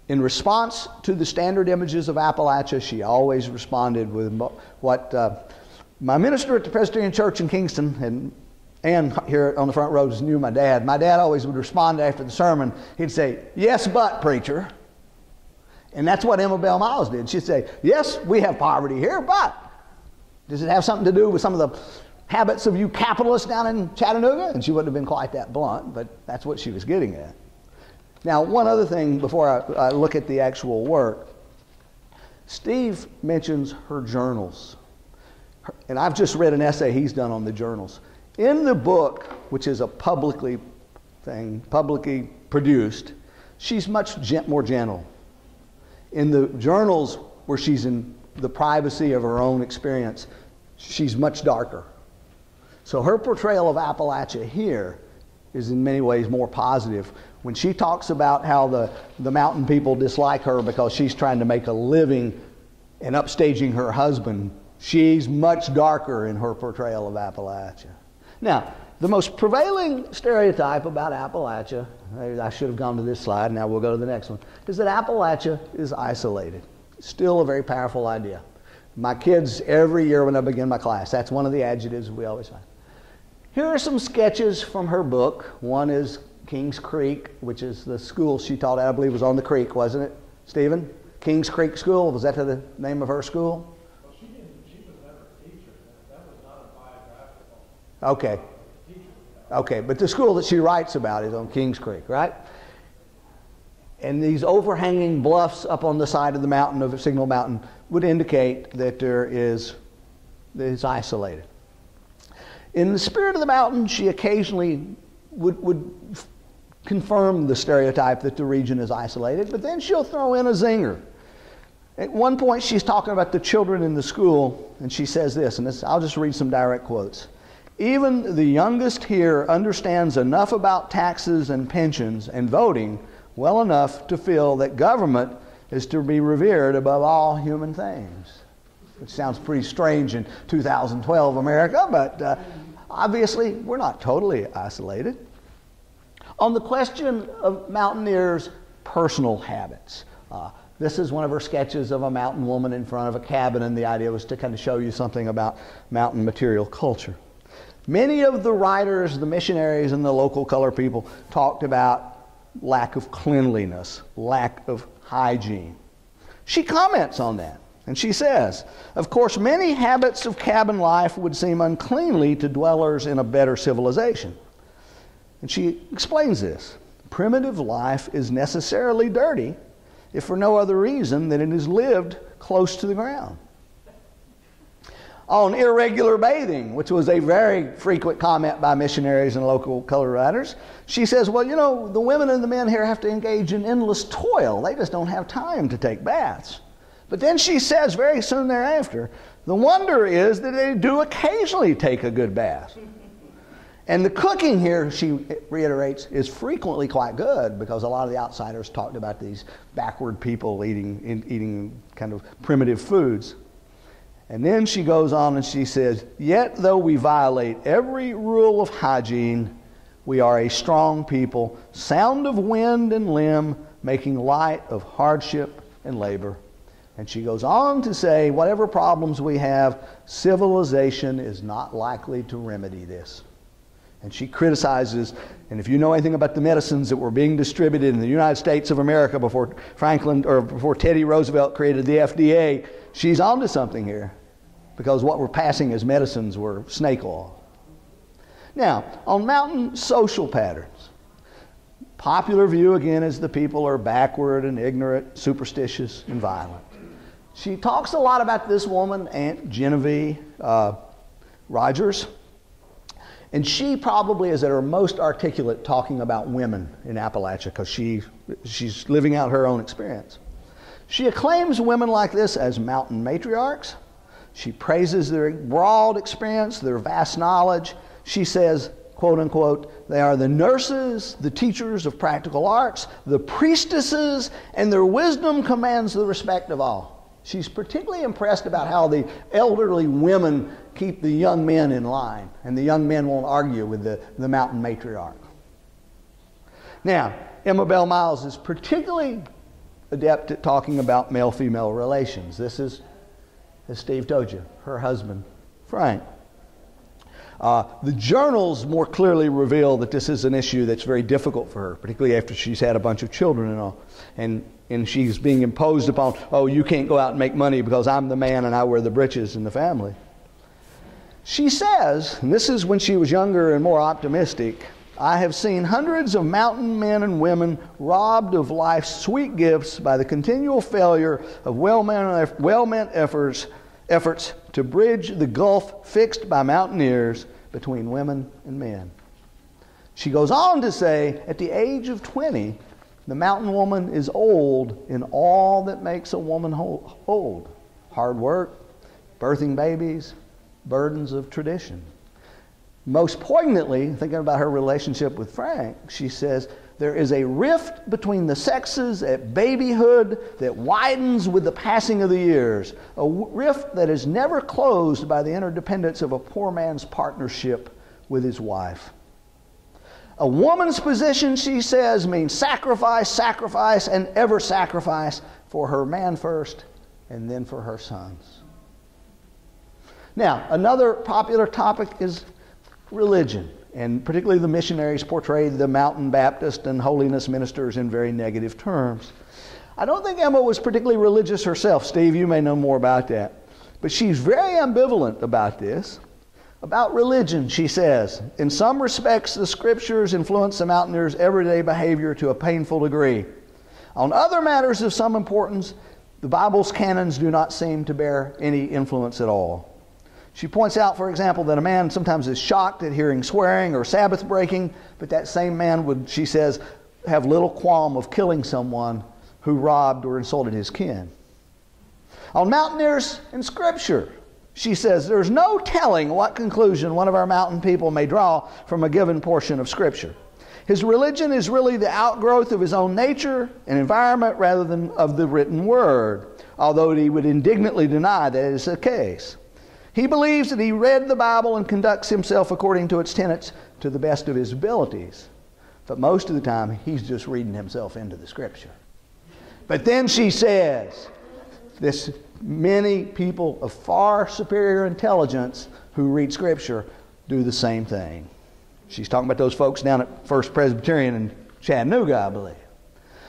Speaker 6: In response to the standard images of Appalachia, she always responded with what my minister at the Presbyterian Church in Kingston and here on the front rows knew my dad. My dad always would respond after the sermon. He'd say, "Yes, but, preacher." And that's what Emma Bell Miles did. She'd say, "Yes, we have poverty here, but does it have something to do with some of the habits of you capitalists down in Chattanooga?" And she wouldn't have been quite that blunt, but that's what she was getting at. Now, one other thing before I look at the actual work. Steve mentions her journals. And I've just read an essay he's done on the journals. In the book, which is a publicly produced, she's much more gentle. In the journals, where she's in the privacy of her own experience, she's much darker. So her portrayal of Appalachia here is in many ways more positive. When she talks about how the mountain people dislike her because she's trying to make a living and upstaging her husband, she's much darker in her portrayal of Appalachia. Now, the most prevailing stereotype about Appalachia, I should have gone to this slide, now we'll go to the next one, is that Appalachia is isolated. Still a very powerful idea. My kids, every year when I begin my class, that's one of the adjectives we always find. Here are some sketches from her book. One is Kings Creek, which is the school she taught at, I believe was on the creek, wasn't it, Stephen? Kings Creek School, was that the name of her school?
Speaker 4: Well, she was never a teacher. That was not a biographical.
Speaker 6: Okay. Okay, but the school that she writes about is on Kings Creek, right? And these overhanging bluffs up on the side of the mountain, of Signal Mountain, would indicate that it's isolated. In the spirit of the mountain, she occasionally would confirm the stereotype that the region is isolated, but then she'll throw in a zinger. At one point, she's talking about the children in the school, and she says this, and I'll just read some direct quotes. Even the youngest here understands enough about taxes and pensions and voting well enough to feel that government is to be revered above all human things. Which sounds pretty strange in 2012 America, but obviously we're not totally isolated. On the question of mountaineers' personal habits, this is one of her sketches of a mountain woman in front of a cabin, and the idea was to kind of show you something about mountain material culture. Many of the writers, the missionaries, and the local color people talked about lack of cleanliness, lack of hygiene. She comments on that, and she says, of course, many habits of cabin life would seem uncleanly to dwellers in a better civilization. And she explains this. Primitive life is necessarily dirty, if for no other reason than it is lived close to the ground. On irregular bathing, which was a very frequent comment by missionaries and local color writers, she says, well, you know, the women and the men here have to engage in endless toil. They just don't have time to take baths. But then she says very soon thereafter, the wonder is that they do occasionally take a good bath. And the cooking here, she reiterates, is frequently quite good, because a lot of the outsiders talked about these backward people eating kind of primitive foods. And then she goes on and she says, yet though we violate every rule of hygiene, we are a strong people, sound of wind and limb, making light of hardship and labor. And she goes on to say, whatever problems we have, civilization is not likely to remedy this. And she criticizes, and if you know anything about the medicines that were being distributed in the United States of America before before Teddy Roosevelt created the FDA, she's onto something here, because what we're passing as medicines were snake oil. Now, on mountain social patterns, popular view again is the people are backward and ignorant, superstitious, and violent. She talks a lot about this woman, Aunt Genevieve Rogers. And she probably is at her most articulate talking about women in Appalachia, because she's living out her own experience. She acclaims women like this as mountain matriarchs. She praises their broad experience, their vast knowledge. She says, quote unquote, they are the nurses, the teachers of practical arts, the priestesses, and their wisdom commands the respect of all. She's particularly impressed about how the elderly women keep the young men in line, and the young men won't argue with the mountain matriarch. Now, Emma Bell Miles is particularly adept at talking about male-female relations. This is, as Steve told you, her husband, Frank. The journals more clearly reveal that this is an issue that's very difficult for her, particularly after she's had a bunch of children and all. And she's being imposed upon, oh, you can't go out and make money because I'm the man and I wear the breeches in the family. She says, and this is when she was younger and more optimistic, I have seen hundreds of mountain men and women robbed of life's sweet gifts by the continual failure of well-meant efforts to bridge the gulf fixed by mountaineers between women and men. She goes on to say, at the age of 20, the mountain woman is old in all that makes a woman old. Hard work, birthing babies, burdens of tradition. Most poignantly, thinking about her relationship with Frank, she says, there is a rift between the sexes at babyhood that widens with the passing of the years, a rift that is never closed by the interdependence of a poor man's partnership with his wife. A woman's position, she says, means sacrifice, sacrifice, and ever sacrifice for her man first and then for her sons. Now, another popular topic is religion, and particularly the missionaries portrayed the mountain Baptist and holiness ministers in very negative terms. I don't think Emma was particularly religious herself. Steve, you may know more about that. But she's very ambivalent about this. About religion, she says, in some respects, the scriptures influence the mountaineers' everyday behavior to a painful degree. On other matters of some importance, the Bible's canons do not seem to bear any influence at all. She points out, for example, that a man sometimes is shocked at hearing swearing or Sabbath breaking, but that same man would, she says, have little qualm of killing someone who robbed or insulted his kin. On mountaineers in Scripture, she says, there's no telling what conclusion one of our mountain people may draw from a given portion of Scripture. His religion is really the outgrowth of his own nature and environment rather than of the written word, although he would indignantly deny that is the case. He believes that he read the Bible and conducts himself according to its tenets to the best of his abilities. But most of the time, he's just reading himself into the Scripture. But then she says, this many people of far superior intelligence who read Scripture do the same thing. She's talking about those folks down at First Presbyterian in Chattanooga, I believe.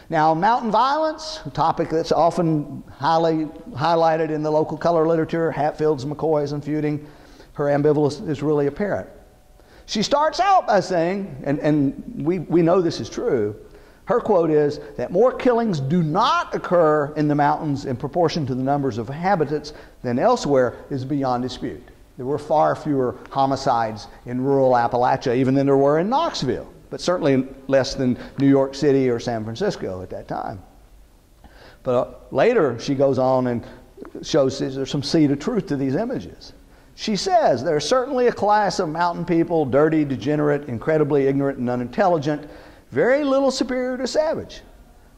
Speaker 6: Now, mountain violence, a topic that's often highlighted in the local color literature, Hatfields, McCoys, and feuding, her ambivalence is really apparent. She starts out by saying, and we know this is true, her quote is that more killings do not occur in the mountains in proportion to the numbers of inhabitants than elsewhere is beyond dispute. There were far fewer homicides in rural Appalachia even than there were in Knoxville, but certainly less than New York City or San Francisco at that time. But later she goes on and shows there's some seed of truth to these images. She says there's certainly a class of mountain people, dirty, degenerate, incredibly ignorant and unintelligent, very little superior to savage.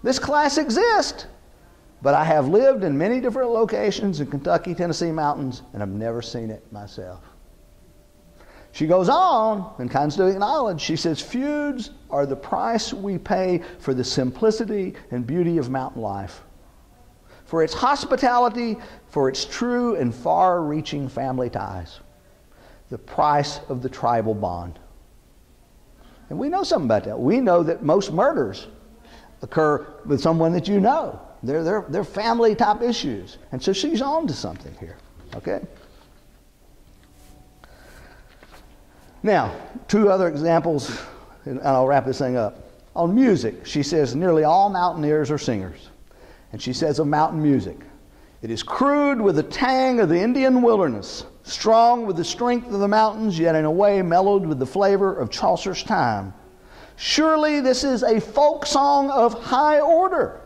Speaker 6: This class exists, but I have lived in many different locations in Kentucky, Tennessee mountains, and I've never seen it myself. She goes on and comes to acknowledge, she says, feuds are the price we pay for the simplicity and beauty of mountain life, for its hospitality, for its true and far-reaching family ties, the price of the tribal bond. And we know something about that. We know that most murders occur with someone that you know. They're family type issues. And so she's on to something here. Okay? Now, two other examples, and I'll wrap this thing up. On music, she says nearly all mountaineers are singers. And she says of mountain music, it is crude with the tang of the Indian wilderness, strong with the strength of the mountains, yet in a way mellowed with the flavor of Chaucer's time. Surely this is a folk song of high order.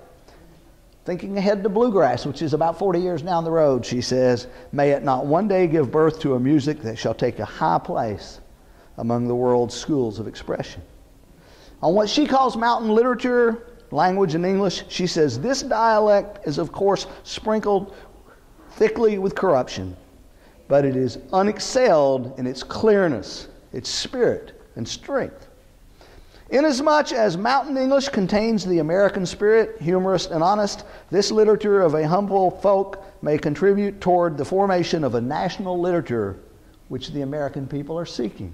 Speaker 6: Thinking ahead to bluegrass, which is about 40 years down the road, she says, may it not one day give birth to a music that shall take a high place among the world's schools of expression. On what she calls mountain literature, language and English, she says, this dialect is of course sprinkled thickly with corruption, but it is unexcelled in its clearness, its spirit, and strength. Inasmuch as mountain English contains the American spirit, humorous and honest, this literature of a humble folk may contribute toward the formation of a national literature which the American people are seeking.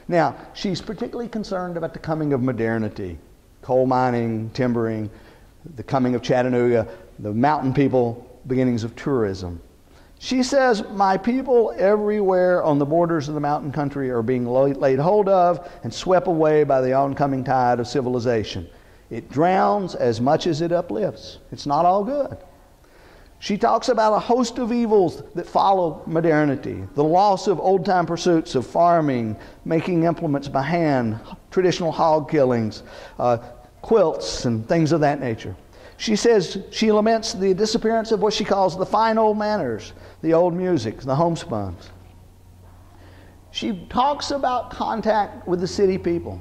Speaker 6: Now, she's particularly concerned about the coming of modernity, coal mining, timbering, the coming of Chattanooga, the mountain people, beginnings of tourism. She says, my people everywhere on the borders of the mountain country are being laid hold of and swept away by the oncoming tide of civilization. It drowns as much as it uplifts. It's not all good. She talks about a host of evils that follow modernity, the loss of old-time pursuits of farming, making implements by hand, traditional hog killings, quilts, and things of that nature. She says she laments the disappearance of what she calls the fine old manners, the old music, the homespuns. She talks about contact with the city people.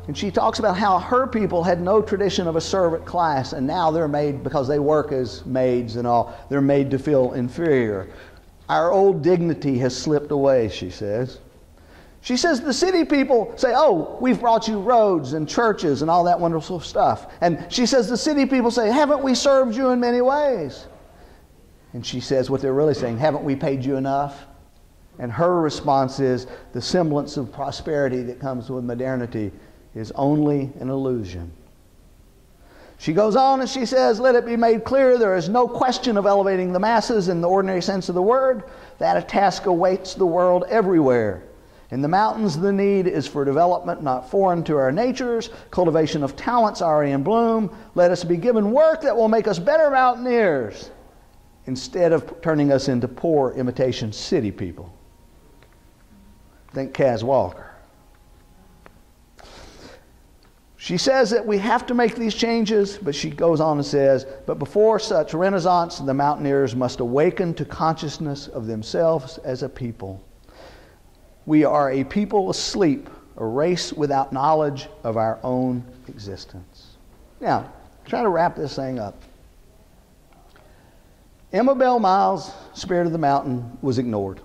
Speaker 6: And she talks about how her people had no tradition of a servant class, and now they're made, because they work as maids and all, they're made to feel inferior. Our old dignity has slipped away, she says. She says the city people say, oh, we've brought you roads and churches and all that wonderful stuff. And she says the city people say, haven't we served you in many ways? And she says what they're really saying, haven't we paid you enough? And her response is the semblance of prosperity that comes with modernity is only an illusion. She goes on and she says, let it be made clear there is no question of elevating the masses in the ordinary sense of the word. that a task awaits the world everywhere. In the mountains, the need is for development not foreign to our natures, cultivation of talents already in bloom. Let us be given work that will make us better mountaineers instead of turning us into poor imitation city people. Think Kaz Walker. She says that we have to make these changes, but she goes on and says, but before such renaissance, the mountaineers must awaken to consciousness of themselves as a people. We are a people asleep, a race without knowledge of our own existence. Now, try to wrap this thing up. Emma Bell Miles' Spirit of the Mountain was ignored,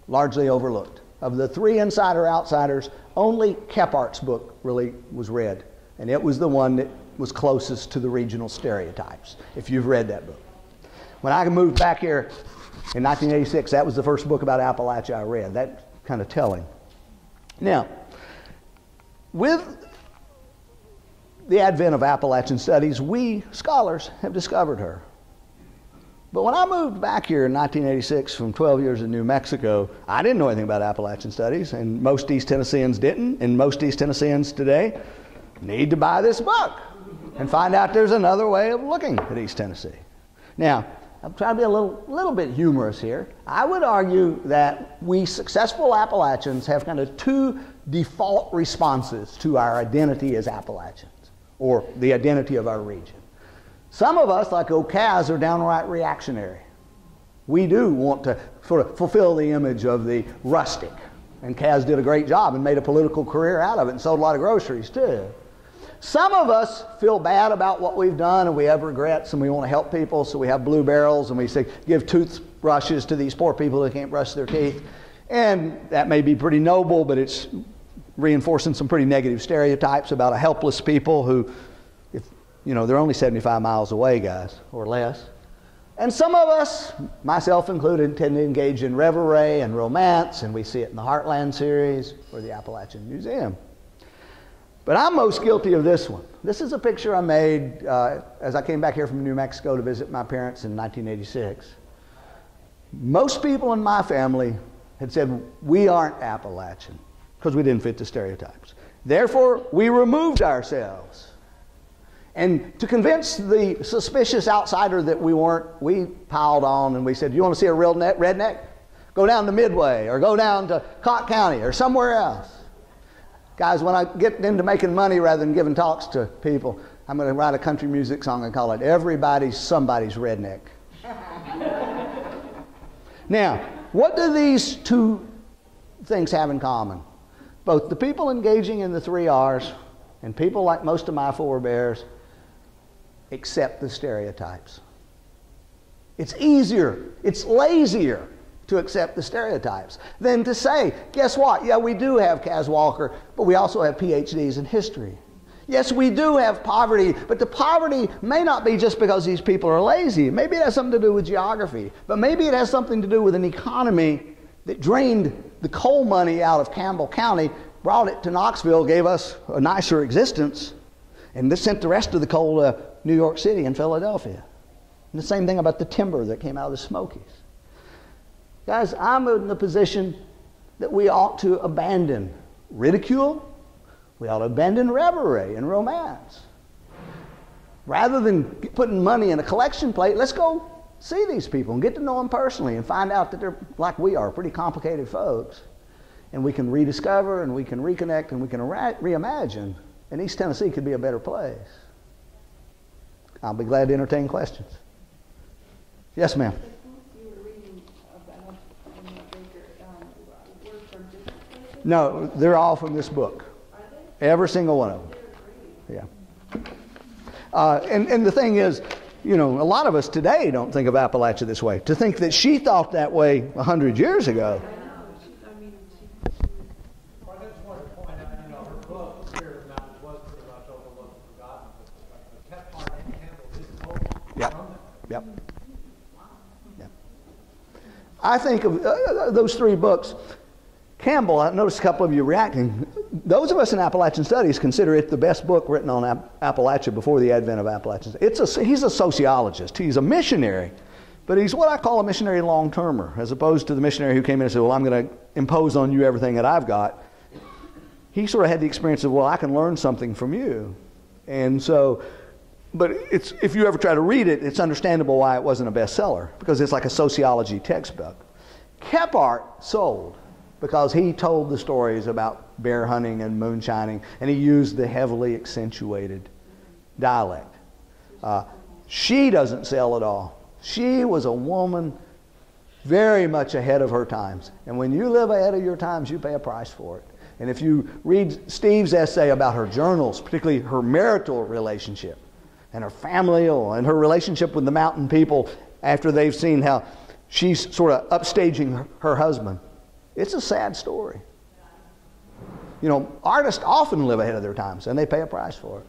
Speaker 6: largely overlooked. Of the three insider-outsiders, only Kephart's book really was read, and it was the one that was closest to the regional stereotypes, if you've read that book. When I moved back here in 1986, that was the first book about Appalachia I read. That's kind of telling. Now, with the advent of Appalachian studies, we scholars have discovered her. But when I moved back here in 1986 from 12 years in New Mexico, I didn't know anything about Appalachian studies, and most East Tennesseans didn't, and most East Tennesseans today need to buy this book and find out there's another way of looking at East Tennessee. Now, I'm trying to be a little bit humorous here. I would argue that we successful Appalachians have kind of two default responses to our identity as Appalachians, or the identity of our region. Some of us, like Kaz, are downright reactionary. We do want to sort of fulfill the image of the rustic. And Kaz did a great job and made a political career out of it and sold a lot of groceries too. Some of us feel bad about what we've done and we have regrets and we want to help people, so we have blue barrels and we say, give toothbrushes to these poor people who can't brush their teeth. And that may be pretty noble, but it's reinforcing some pretty negative stereotypes about a helpless people who, you know, they're only 75 miles away, guys, or less. And some of us, myself included, tend to engage in revelry and romance, and we see it in the Heartland series or the Appalachian Museum. But I'm most guilty of this one. This is a picture I made as I came back here from New Mexico to visit my parents in 1986. Most people in my family had said, we aren't Appalachian, because we didn't fit the stereotypes. Therefore, we removed ourselves. And to convince the suspicious outsider that we weren't, we piled on and we said, you want to see a real redneck? Go down to Midway or go down to Cott County or somewhere else. Guys, when I get into making money rather than giving talks to people, I'm going to write a country music song and call it Everybody's Somebody's Redneck. Now, what do these two things have in common? Both the people engaging in the 3 R's and people like most of my forebears accept the stereotypes. It's easier, it's lazier to accept the stereotypes than to say, guess what? Yeah, we do have Kaz Walker, but we also have PhDs in history. Yes, we do have poverty, but the poverty may not be just because these people are lazy. Maybe it has something to do with geography, but maybe it has something to do with an economy that drained the coal money out of Campbell County, brought it to Knoxville, gave us a nicer existence, and this sent the rest of the coal to New York City and Philadelphia. And the same thing about the timber that came out of the Smokies. Guys, I'm in the position that we ought to abandon ridicule. We ought to abandon revelry and romance. Rather than putting money in a collection plate, let's go see these people and get to know them personally and find out that they're, like we are, pretty complicated folks. And we can rediscover and we can reconnect and we can reimagine. And East Tennessee could be a better place. I'll be glad to entertain questions. Yes, ma'am.
Speaker 3: You were reading about, words from different places?
Speaker 6: No, they're all from this book.
Speaker 3: Are they?
Speaker 6: Every single one of them. Yeah. And the thing is, you know, a lot of us today don't think of Appalachia this way. To think that she thought that way 100 years ago.
Speaker 2: I just wanted to point out, you know, her book, Spirit of the Mountains, was pretty much overlooked and forgotten, but Kephart and Campbell did both
Speaker 6: Yep.
Speaker 2: from it.
Speaker 6: Yep. Yep. I think of those 3 books. Campbell, I noticed a couple of you reacting. Those of us in Appalachian Studies consider it the best book written on Appalachia before the advent of Appalachian Studies. He's a sociologist. He's a missionary. But he's what I call a missionary long-termer, as opposed to the missionary who came in and said, well, I'm going to impose on you everything that I've got. He sort of had the experience of, well, I can learn something from you. And so, but if you ever try to read it, it's understandable why it wasn't a bestseller, because it's like a sociology textbook. Kephart sold because he told the stories about bear hunting and moonshining, and he used the heavily accentuated dialect. She doesn't sell at all. She was a woman very much ahead of her times. And when you live ahead of your times, you pay a price for it. And if you read Steve's essay about her journals, particularly her marital relationship and her family and her relationship with the mountain people after they've seen how she's sort of upstaging her husband, it's a sad story. You know, artists often live ahead of their times, and they pay a price for it.